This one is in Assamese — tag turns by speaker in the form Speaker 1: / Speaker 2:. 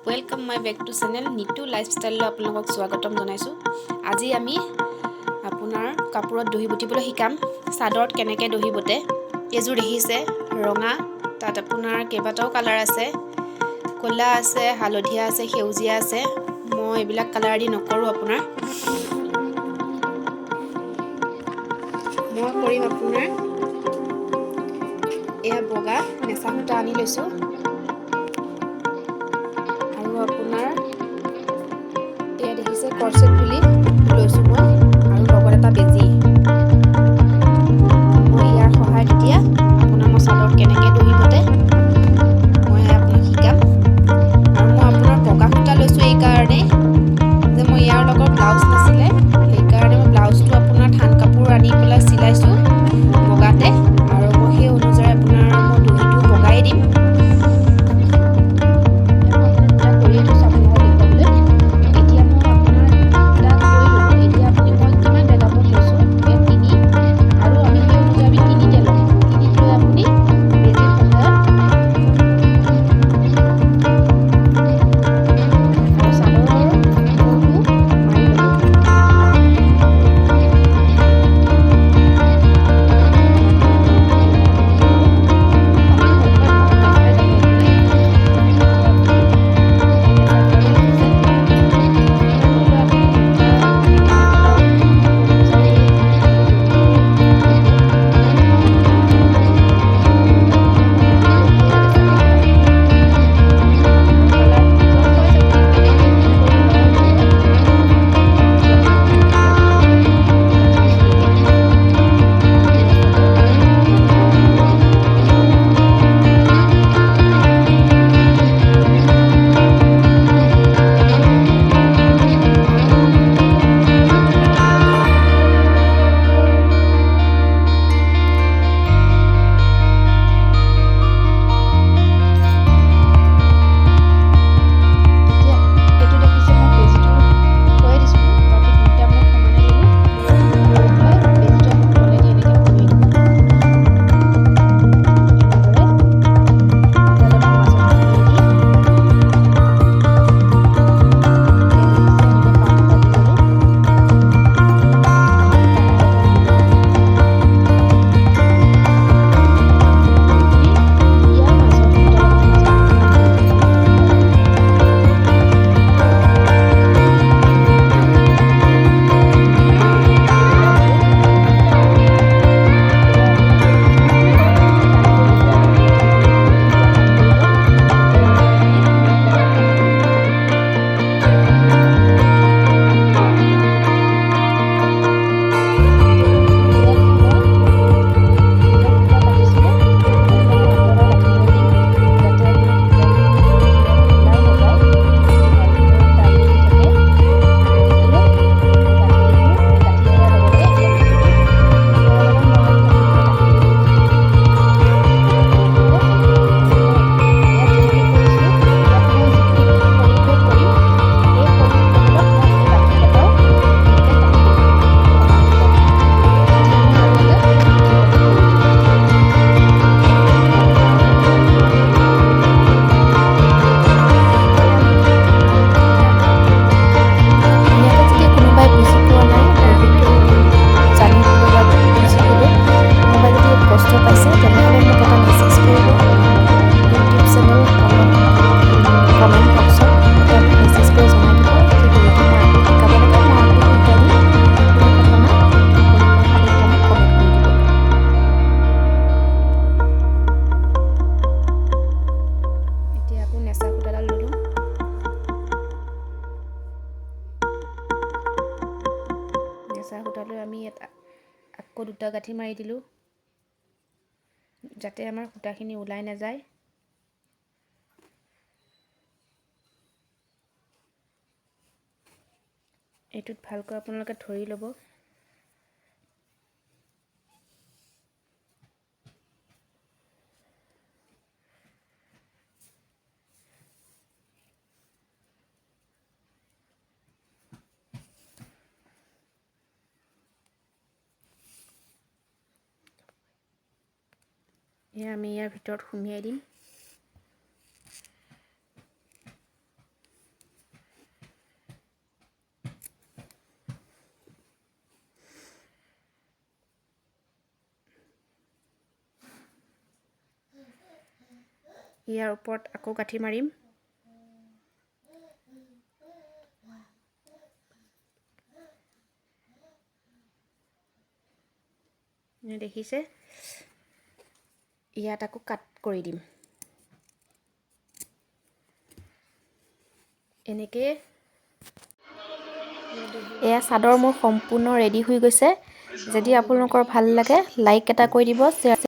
Speaker 1: Welcome my back to channel Nitu লাইফষ্টাইললৈ আপোনালোকক স্বাগতম জনাইছোঁ। আজি আমি আপোনাৰ কাপোৰত দহি বটিবলৈ শিকাম। চাদৰত কেনেকৈ দহি বটে। এযোৰ দেখিছে ৰঙা, তাত আপোনাৰ কেইবাটাও কালাৰ আছে, ক'লা আছে, হালধীয়া আছে, সেউজীয়া আছে। মই এইবিলাক কালাৰ দি নকৰোঁ। মই কৰিম আপোনাৰ এয়া বগা নেচা সূতা আনি লৈছোঁ, আৰু আপোনাৰ এয়া দেখিছে কৰচেট বুলি লৈছোঁ মই, আৰু লগত এটা বেজি। মই ইয়াৰ সহায়ত এতিয়া মই চাদৰত কেনেকৈ দহি বটে মই আপোনাক শিকাম। আৰু মই আপোনাৰ বগা সূতা লৈছোঁ এই কাৰণে যে মই ইয়াৰ লগত ব্লাউজ নাছিলে, সেইকাৰণে মই ব্লাউজটো আপোনাৰ থান কাপোৰ আনি পেলাই চিলাইছোঁ বগাতে, আৰু মই সেই অনুযায়ী মই দহিটো বগাই দিম। সূতালৈ আমি আকৌ দুটা গাঁঠি মাৰি দিলোঁ, যাতে আমাৰ সূতাখিনি ওলাই নাযায়। এইটোত ভালকৈ আপোনালোকে ধৰি ল'ব। আমি ইয়াৰ ভিতৰত সুমিয়াই দিম। ইয়াৰ ওপৰত আকৌ গাঁঠি মাৰিম। দেখিছে, ইয়াত আকৌ কাট কৰি দিম। এনেকৈ এয়া চাদৰ মোৰ সম্পূৰ্ণ ৰেডি হৈ গৈছে। যদি আপোনালোকৰ ভাল লাগে লাইক এটা কৰি দিব, শ্বেয়াৰ